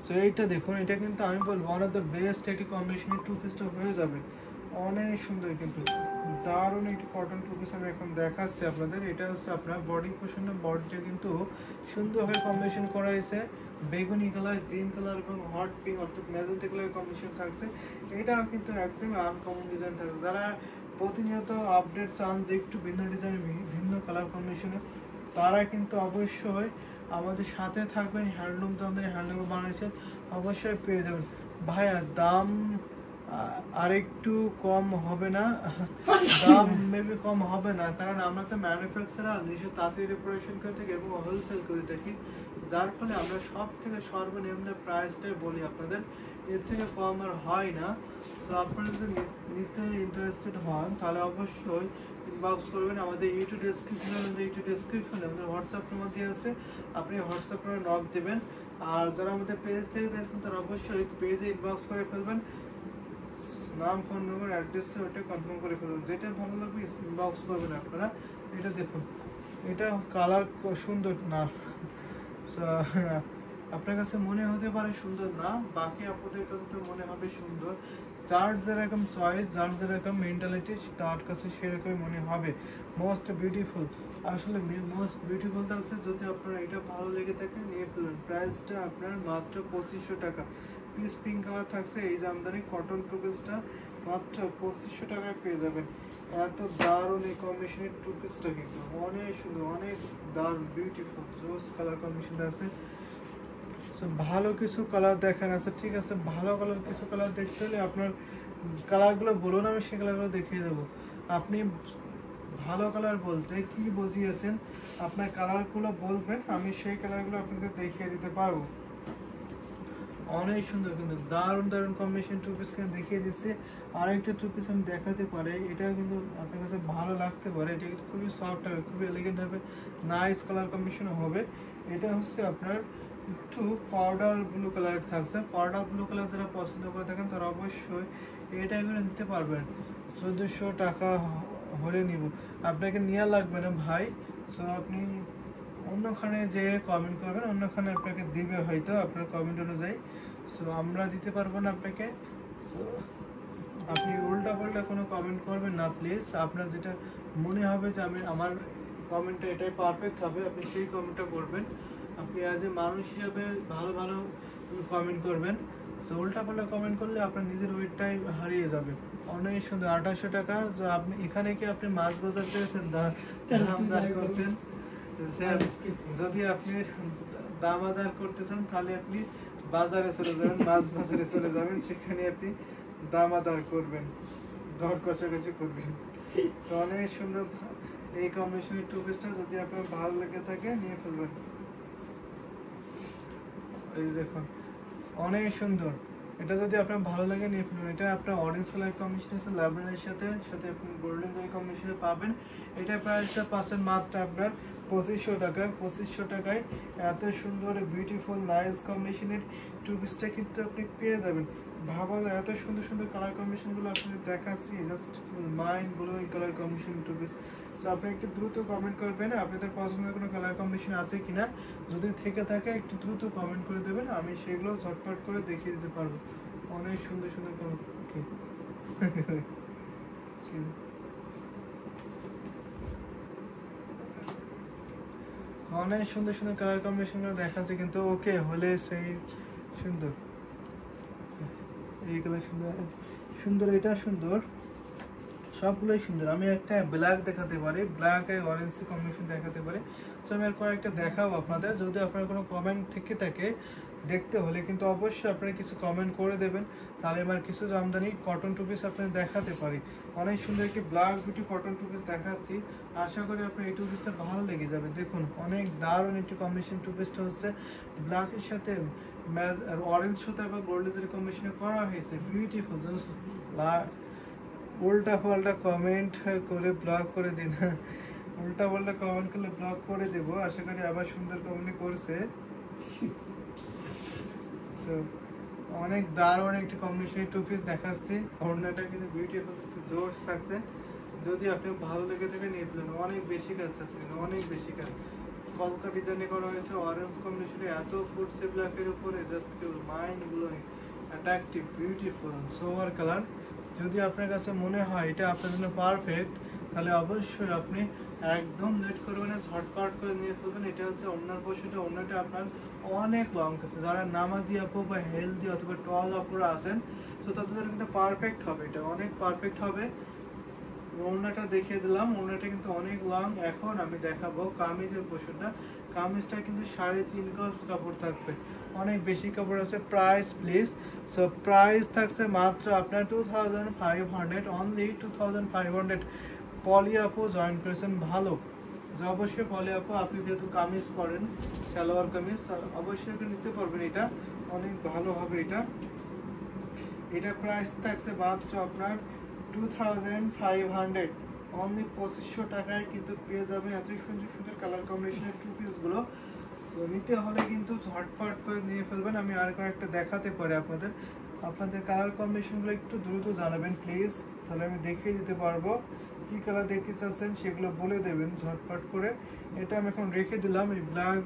So এইটা দেখুন, এটা কিন্তু আমি বলবো ওয়ান অফ দ্য বেস্ট একটি কম্বিনেশনের টু পিসটা হয়ে যাবে। অনেক সুন্দর কিন্তু দারুণ একটি কটন টু পিস আমি এখন দেখাচ্ছি আপনাদের। এটা হচ্ছে আপনার বডি পোর্শনের বডিটা কিন্তু সুন্দরভাবে কম্বিনেশন করা হয়েছে, বেগুনি কালার, গ্রিন কালার এবং হট পিঙ্ক অর্থাৎ ম্যাজেন্টা কালারের কম্বিনেশন থাকছে। এটাও কিন্তু একদমই আনকমন ডিজাইন থাকছে। যারা প্রতিনিয়ত আপডেট চান যে একটু ভিন্ন ডিজাইন, ভিন্ন কালার কম্বিনেশনে, তারা কিন্তু অবশ্যই আমাদের সাথে থাকবেন। হ্যান্ডলুম তো আমাদের হ্যান্ডলুম বানাইছে, অবশ্যই পেয়ে যাবেন। ভাইয়া দাম আরেকটু কম হবে না? দাম মেবি কম হবে না, কারণ আমরা তো ম্যানুফ্যাকচারার নিজের তাঁতের রিপ্রেজেন্টেশন করে থাকি এবং হোলসেল করে থাকি, যার ফলে আমরা সব থেকে সর্বনিম্ন প্রাইসটাই বলি আপনাদের, এর থেকে কম আর হয় না। তো আপনারা যদি নিতে ইন্টারেস্টেড হন তাহলে অবশ্যই ইনবক্স করবেন। আমাদের ইউটিউব ডেসক্রিপশনে আমাদের হোয়াটসঅ্যাপ নাম্বার দিয়ে আছে, আপনি হোয়াটসঅ্যাপ করে নক দেবেন। আর যারা আমাদের পেজ থেকে দেখছেন তারা অবশ্যই পেজে ইনবক্স করে ফেলবেন, নাম, ফোন নম্বর, অ্যাড্রেস ওটা কনফার্ম করে ফেলবেন। যেটা ভালো লাগবে ইনবক্স করবেন আপনারা। এটা দেখুন, এটা কালার সুন্দর না, আপনার কাছে মনে হতে পারে সুন্দর না, বাকি আপনাদের কাছে তো মনে হবে সুন্দর। যার যেরকম চয়েস, যার যেরকম মেন্টালিটি, তার কাছে সেরকমই মনে হবে। মোস্ট বিউটিফুল, আসলে মোস্ট বিউটিফুল থাকছে। যদি আপনার এটা ভালো লেগে থাকে নিয়ে ফেলুন। প্রাইসটা আপনার মাত্র 2500 টাকা। পিস পিঙ্ক কালার থাকছে, এই জামদানি কটন টু পিসটা মাত্র 2500 টাকায় পেয়ে যাবেন। এত দারুণ এই কম্বিনেশনের টু পিসটা কিন্তু অনেক সুন্দর, অনেক দারুণ বিউটিফুল জোস কালার কম্বিনেশনটা আছে। ভালো কিছু কালার দেখেন আছে, ঠিক আছে? ভালো কালার কিছু কালার দেখতে হলে আপনার কালারগুলো বলুন, আমি সেই কালারগুলো দেখিয়ে দেবো। আপনি ভালো কালার বলতে কি বুঝিয়েছেন, আপনার কালারগুলো বলবেন, আমি সেই কালারগুলো আপনাদের দেখিয়ে দিতে পারবো। অনেক সুন্দর কিন্তু দারুণ দারুণ কম্বিনেশন টু পিস কিন্তু দেখিয়ে দিচ্ছে। আরেকটা টু পিস আমি দেখাতে পারি, এটা কিন্তু আপনার কাছে ভালো লাগতে পারে। এটা কিন্তু খুবই সফট হবে, খুবই এলিগেন্ট হবে, নাইস কালার কম্বিনেশন হবে। এটা হচ্ছে আপনার একটু পাউডার ব্লু কালার থাকছে। পাউডার ব্লু কালার যারা পছন্দ করে থাকেন তারা অবশ্যই এটা করে নিতে পারবেন। 1400 টাকা হলে নিব, আপনাকে নেওয়া লাগবে না ভাই। সো আপনি অন্যখানে যে কমেন্ট করবেন, অন্যখানে আপনাকে দিবে হয়তো আপনার কমেন্ট অনুযায়ী। সো আমরা দিতে পারবো না আপনাকে। আপনি উল্টা পাল্টা কোনো কমেন্ট করবেন না প্লিজ। আপনার যেটা মনে হবে যে আমার কমেন্টটা এটাই পারফেক্ট হবে, আপনি সেই কমেন্টটা করবেন। আপনি অ্যাজ এ মানুষ হিসাবে ভালো ভালো কমেন্ট করবেন। সো উল্টা পাল্টা কমেন্ট করলে আপনার নিজের ওয়েটটাই হারিয়ে যাবে। অনেক সুন্দর 2800 টাকা। আপনি এখানে কি আপনি মাছ বাজার করেছেন, দাম করছেন? যদি আপনি দাম আদার করতে চান তাহলে আপনি বাজারে চলে যাবেন, মাছ বাজারে চলে যাবেন, সেখানে আপনি দাম আদার করবেন, দর কষাকষি করবেন। তো অনেক সুন্দর এই কম্বিনেশনের টু পিসটা যদি আপনার ভালো লেগে থাকে নিয়ে ফেলবেন। এই দেখুন অনেক সুন্দর, এটা যদি আপনার ভালো লাগে নিয়ে ফেলুন। এটা আপনার অরেঞ্জ কালার কম্বিনেশন আছে ল্যাভেন্ডারের সাথে সাথে আপনি গোল্ডেন কালার কম্বিনেশনে পাবেন। এটা প্রাইসটা পাচ্ছেন মাত্র আপনার 2500 টাকায়। 2500 টাকায় এত সুন্দর বিউটিফুল নাইস কম্বিনেশনের টু পিসটা কিন্তু আপনি পেয়ে যাবেন। ভাবা যায় এত সুন্দর সুন্দর কালার কম্বিনেশনগুলো আপনাদের দেখাচ্ছি, just mind blowing colour combination two piece. তো আপনি একটু দ্রুত কমেন্ট করবেন আপনাদের পছন্দের কোনো কালার কম্বিনেশন আছে কিনা, যদি থেকে থাকে একটু দ্রুত কমেন্ট করে দেবেন, আমি সেগুলো ঝটপট করে দেখিয়ে দিতে পারবো। অনেক সুন্দর সুন্দর অনেক সুন্দর সুন্দর কালার কম্বিনেশনগুলো দেখাচ্ছে কিন্তু ওকে হলে সেই সুন্দর। এই কালার সুন্দর সুন্দর, এটা সুন্দর, সবগুলোই সুন্দর। আমি একটা ব্ল্যাক দেখাতে পারি, ব্ল্যাক আর অরেঞ্জ কম্বিনেশন দেখাতে পারি। সো আমি আর কয়েকটা দেখাবো আপনাদের। যদি আপনার কোনো কমেন্ট থেকে থাকে দেখতে হলে কিন্তু অবশ্যই আপনারা কিছু কমেন্ট করে দেবেন, তাহলে আমার কিছু জামদানি কটন টু পিস আপনাদের দেখাতে পারি। অনেক সুন্দর একটি black beauty cotton two piece দেখাচ্ছি, আশা করি আপনার এই টু পিসটা ভালো লেগে যাবে। দেখুন অনেক দারুণ একটি কম্বিনেশন টু পিসটা হচ্ছে ব্ল্যাকের সাথে অরেঞ্জ সাথে বা গোল্ডের কম্বিনেশনে করা হয়েছে, বিউটিফুল। জাস্ট উল্টা পাল্টা কমেন্ট করে ব্লক করে দিন, উল্টা পাল্টা কমেন্ট করলে ব্লক করে দেব। আশা করি আবার সুন্দর কমেন্ট করছে। অনেক দারুণ একটি কম্বিনেশন টু পিস দেখাচ্ছি, ওড়নাটা কিন্তু বিউটিফুল জোশ থাকছে। যদি আপনি ভালো লেগে থাকে নিয়ে ফেলেন, অনেক বেশি কাজ আছে, অনেক বেশি কাজ। কলকা ডিজাইনে করা হয়েছে অরেঞ্জ কম্বিনেশনে, এত ফুটছে ব্ল্যাকের উপরে, just mind blowing, attractive, beautiful, sober colour. যদি আপনার কাছে মনে হয় এটা আপনার জন্য পারফেক্ট, তাহলে অবশ্যই আপনি একদম লেট করবেন না, ঝটপট করে নিয়ে ফেলবেন। এটা হচ্ছে অন্যার পোশাকটা, অন্যটা আপনার অনেক লং আছে। যারা নামাজি আপু বা হেলদি অথবা টল আপুরা আছেন, তো তাদের কিন্তু পারফেক্ট হবে, এটা অনেক পারফেক্ট হবে। ওড়নাটা দেখিয়ে দিলাম, ওড়নাটা কিন্তু অনেক লং। এখন আমি দেখাবো কামিজের পোশাকটা। কামিজটা কিন্তু 3.5 গজ কাপড় থাকবে, অনেক বেশি কাপড় আছে। প্রাইস প্লিজ, সো প্রাইস থাকছে মাত্র আপনার 2500, অনলি 2500। পলি আপু জয়েন করেছেন ভালো, যে অবশ্যই পলি আপু, আপনি যেহেতু কামিজ পরেন, সালোয়ার কামিজ, তার অবশ্যই আপনি নিতে পারবেন, এটা অনেক ভালো হবে। এটা প্রাইস থাকছে মাত্র আপনার 2500, অনলি 2500 টাকায় কিন্তু পেয়ে যাবেন এত সুন্দর সুন্দর কালার কম্বিনেশনের টু পিসগুলো। সো নিতে হলে কিন্তু ঝটপট করে নিয়ে ফেলবেন। আমি আর কয়েকটা দেখাতে পারি আপনাদের কালার কম্বিনেশনগুলো একটু দ্রুত জানাবেন প্লিজ, তাহলে আমি দেখিয়ে দিতে পারবো। কী কালার দেখতে চাচ্ছেন সেগুলো বলে দেবেন ঝটপট করে। এটা আমি এখন রেখে দিলাম, এই ব্ল্যাক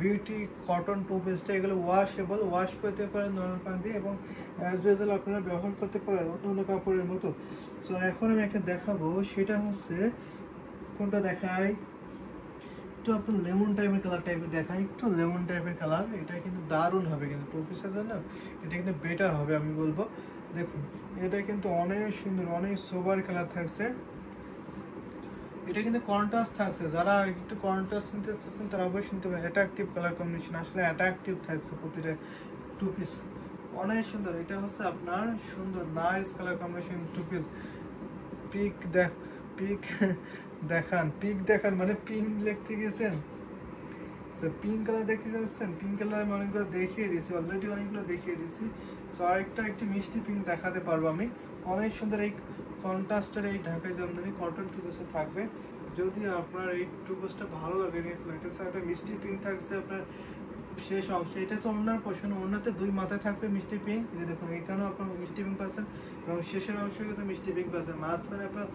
বিউটি কটন টু পিসটা। এগুলো ওয়াশেবল, ওয়াশ করতে পারেন নর্মাল পানি দিয়ে, এবং অ্যাজ ইউজুয়াল আপনারা ব্যবহার করতে পারেন অন্য কাপড়ের মতো। সো এখন আমি একটা দেখাবো, সেটা হচ্ছে কোনটা দেখাই, একটু আপনার লেমন টাইপের কালার টাইপের দেখাই, একটু লেমন টাইপের কালার। এটা কিন্তু দারুণ হবে, কিন্তু টু পিসের জন্য এটা কিন্তু বেটার হবে আমি বলবো। দেখুন এটা কিন্তু অনেক সুন্দর, অনেক সোবার কালার থাকছে। এটা কিন্তু কন্ট্রাস্ট থাকছে, যারা একটু কন্ট্রাস্ট নিতে চাচ্ছেন তারা অবশ্যই নিতে পারেন। অ্যাট্রাকটিভ কালার কম্বিনেশন, আসলে অ্যাট্রাকটিভ থাকছে প্রতিটা টু পিস, অনেক সুন্দর। এটা হচ্ছে আপনার সুন্দর nice colour combination two piece. Pic দেখান মানে পিঙ্ক লিখতে গেছেন, পিঙ্ক কালার দেখতে চাচ্ছেন। পিঙ্ক কালার আমি অনেকগুলো দেখিয়ে দিয়েছি, অলরেডি অনেকগুলো দেখিয়ে দিয়েছি। সো আরেকটা একটি মিষ্টি পিঙ্ক দেখাতে পারবো আমি, অনেক সুন্দর। এই কন্ট্রাস্টের এই ঢাকাই জামদানি কটন টু পিসে থাকবে। যদি আপনার এই টু পিসটা ভালো লাগে, একটা মিষ্টি পিঙ্ক থাকছে আপনার শেষ অংশে। এটা হচ্ছে ওনার পোর্শন, ওনাতে দুই মাথায় থাকবে মিষ্টি পিঙ্ক, এই দেখুন এখানেও আপনার মিষ্টি পিঙ্ক পাচ্ছেন, এবং শেষের অংশে কিন্তু মিষ্টি পিঙ্ক পাচ্ছেন। মাঝখানে আপনার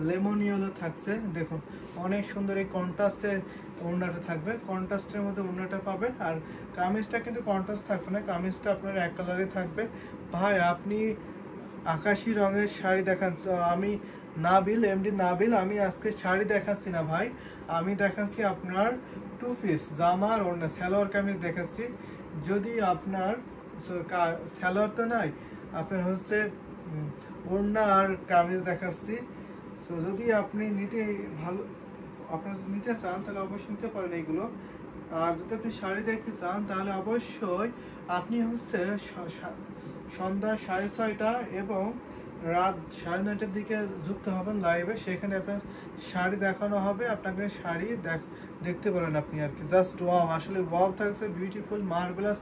লেমন ইয়েলো থাকছে, দেখুন অনেক সুন্দর। এই কন্ট্রাস্টের ওড়নাটা থাকবে, কন্ট্রাস্টের মধ্যে ওড়নাটা পাবেন। আর কামিজটা কিন্তু কন্ট্রাস্ট থাকবে না, কামিজটা আপনার এক কালারে থাকবে। ভাই আপনি আকাশি রঙের শাড়ি দেখান, আমি নাবিল, এমডি নাবিল, আমি আজকে শাড়ি দেখাচ্ছি না ভাই, আমি দেখাচ্ছি আপনার টু পিস জামা আর ওড়না, সালোয়ার কামিজ দেখাচ্ছি। যদি আপনার সালোয়ার তো নাই, আপনার হচ্ছে ওড়না আর কামিজ দেখাচ্ছি। সো যদি আপনি নিতে চান তাহলে অবশ্যই নিতে পারেন এইগুলো। আর যদি আপনি শাড়ি দেখতে চান তাহলে অবশ্যই আপনি হচ্ছে সন্ধ্যা 6:30 এবং রাত 9:30 দিকে যুক্ত হবেন লাইভে, সেখানে আপনার শাড়ি দেখানো হবে, আপনাকে শাড়ি দেখতে পারেন আপনি আর কি। জাস্ট ওয়াও, আসলে ওয়াও থাকছে, বিউটিফুল, মার্ভেলাস,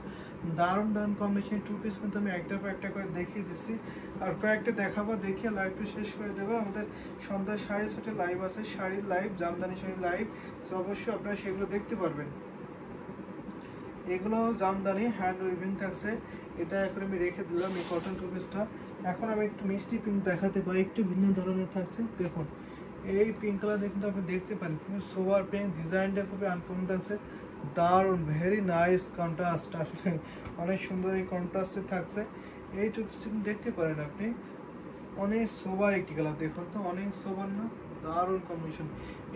দারুণ কম্বিনেশন টু পিস কিন্তু আমি একটার পর একটা করে দেখিয়ে দিচ্ছি। আর কয়েকটা দেখাবো, দেখিয়ে লাইভটা শেষ করে দেবো। আমাদের সন্ধ্যা 6:30 লাইভ আছে, শাড়ির লাইভ, জামদানি শাড়ির লাইভ, তো অবশ্যই আপনারা সেগুলো দেখতে পারবেন। এগুলো জামদানি হ্যান্ড উইভিং থাকছে। এটা এখন আমি রেখে দিলাম এই কটন টু পিসটা। এখন আমি একটু মিষ্টি পিঙ্ক দেখাতে পারি, একটু ভিন্ন ধরনের থাকছে। দেখুন এই পিঙ্ক কালার কিন্তু আপনি দেখতে পারেন, খুবই সোবার পিঙ্ক, ডিজাইনটা খুবই আনকমন থাকছে, দারুণ, ভেরি নাইস কন্ট্রাস্ট, আসলে অনেক সুন্দর এই কন্ট্রাস্টে থাকছে। এই টু পিসটা দেখতে পারেন আপনি, অনেক সোবার একটি কালার, দেখুন তো অনেক সোবার না, দারুণ কম্বিনেশন।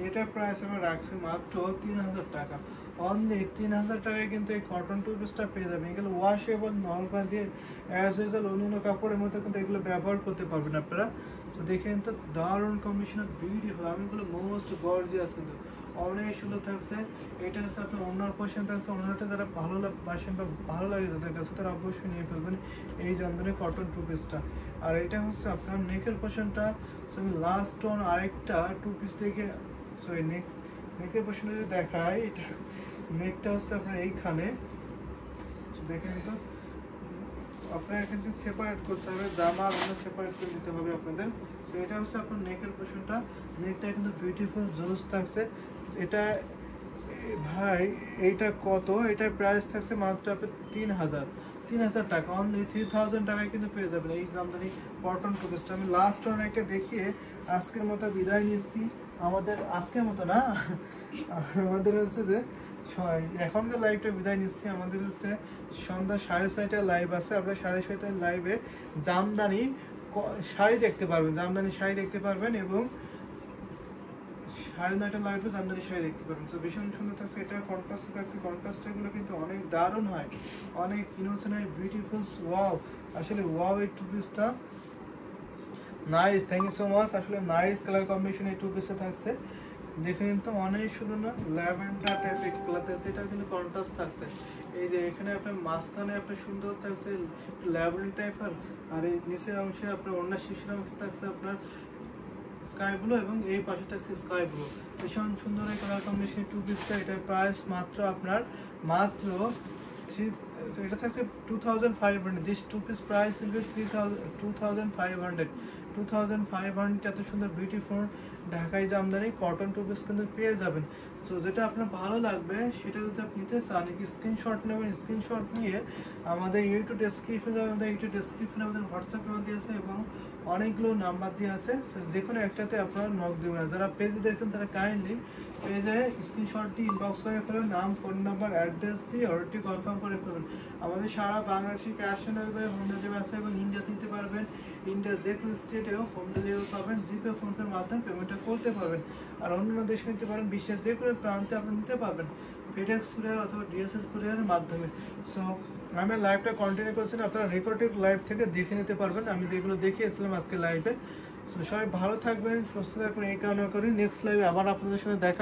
এটা প্রাইস আমরা রাখছি মাত্র 3000 টাকা, অনলি 3000 টাকায় কিন্তু এই কটন টু পিসটা পেয়ে যাবেন। এগুলো ওয়াশেবল, নর্মাল দিয়ে অ্যাজ ইউজুয়াল অন্য কাপড়ের মতো কিন্তু এগুলো ব্যবহার করতে পারবেন আপনারা। তো দেখেন তো দারুণ কম্বিনেশন, বিউটিফুল, আমি এগুলো মোস্ট গর্জিয়াস, কিন্তু অনেক সুন্দর থাকছে। এটা হচ্ছে আপনার অন্যার পোর্শন থাকছে, অন্যটা যারা বাসেন বা ভালো লাগে তাদের কাছে, তারা অবশ্যই নিয়ে ফেলবেন এই জামদানি কটন টু পিসটা। আর এটা হচ্ছে আপনার নেকের পোর্শনটা, আমি লাস্ট অন আরেকটা টু পিস থেকে, সরি নেকের পোর্শনে যদি দেখায়, এটা নেকটা হচ্ছে আপনার এইখানে, দেখেন তো আপনার এখান থেকে সেপারেট করতে হবে, জামা আর অন্য সেপারেট করে দিতে হবে আপনাদের। তো এটা হচ্ছে আপনার নেকের পোর্শনটা, নেকটা কিন্তু বিউটিফুল জোস থাকছে। এটা ভাই এইটা কত, এটার প্রাইস থাকছে মাত্র আপনার 3000 টাকা, অনলি 3000 টাকায় কিন্তু পেয়ে যাবেন এই জামদানি কটন টু পিসটা। আমি লাস্ট অন একটা দেখিয়ে আজকের মতো বিদায় নিচ্ছি। আমাদের আজকের মতো না, আমাদের হচ্ছে যে এখনকার লাইভটা বিদায় নিচ্ছি। আমাদের হচ্ছে সন্ধ্যা 6:30টায় লাইভ আছে। আপনার 6:30টায় লাইভে জামদানি শাড়ি দেখতে পারবেন, জামদানি শাড়ি দেখতে পারবেন এবং 9:30টায় লাইভে জামদানি শাড়ি দেখতে পারবেন। তো ভীষণ সুন্দর থাকছে, এটা কন্ট্রাস্ট থাকছে। কন্ট্রাস্টগুলো কিন্তু অনেক দারুণ হয়, অনেক ইনোসেন্ট হয়, বিউটিফুল। ওয়াও, আসলে ওয়াও এই টু পিসটা nice, thank you so much. আসলে নাইস কালার কম্বিনেশন এই টু পিসে থাকছে, দেখে নিন তো। অনেক সুন্দর না, ল্যাভেন্ডার টাইপের কালার থাকছে, এটা কিন্তু কন্ট্রাস্ট থাকছে। এই যে এখানে আপনার মাঝখানে আপনার সুন্দর থাকছে ল্যাভেন্ডার টাইপের, আর এই নিচের অংশে আপনার অন্য শিশির অংশে থাকছে আপনার স্কাই ব্লু এবং এই পাশে থাকছে স্কাই ব্লু। ভীষণ সুন্দর এই কালার কম্বিনেশন টু পিসটা। এটার প্রাইস মাত্র আপনার মাত্র এটা থাকছে 2500। This two piece price will be 2500। 2500 এত সুন্দর বিউটিফুল ঢাকাই জামদানি কটন টু পিস কিন্তু পেয়ে যাবেন। তো যেটা আপনার ভালো লাগবে সেটা যদি আপনি নিতে চান, স্ক্রিনশট নেবেন। স্ক্রিনশট নিয়ে আমাদের ইউটিউব ডেসক্রিপশনে, আমাদের হোয়াটসঅ্যাপ নাম্বার দিয়ে আছে এবং অনেকগুলো নাম্বার দিয়ে আছে। যে কোনো একটাতে আপনারা নক দেবেন। যারা পেজে দেখেন তারা কাইন্ডলি পেজে স্ক্রিনশটটি ইনবক্স করে ফেলবেন, নাম, ফোন নাম্বার, অ্যাড্রেস দিয়ে অর্ডারটি কনফার্ম করে ফেলবেন। আমাদের সারা বাংলাদেশে cash on delivery, home delivery আছে এবং ইন্ডিয়াতে নিতে পারবেন। ইন্ডিয়ার যে কোনো স্টেটেও হোম ডেলিভারি পাবেন। জিপে, ফোনপের মাধ্যমে পেমেন্টটা করতে পারবেন। আর অন্যান্য দেশে নিতে পারেন, বিশ্বের যে কোনো প্রান্তে আপনি নিতে পারবেন ফেডেক্স কুরিয়ার অথবা ডিএসএল কুরিয়ারের মাধ্যমে। সো আমি লাইভটা কন্টিনিউ করছি, আপনারা রেকর্ডেড লাইভ থেকে দেখে নিতে পারবেন আমি যেগুলো দেখিয়েছিলাম আজকে লাইভে। সো সবাই ভালো থাকবেন, সুস্থ থাকবেন, এই কামনা করি। নেক্সট লাইভে আবার আপনাদের সাথে দেখা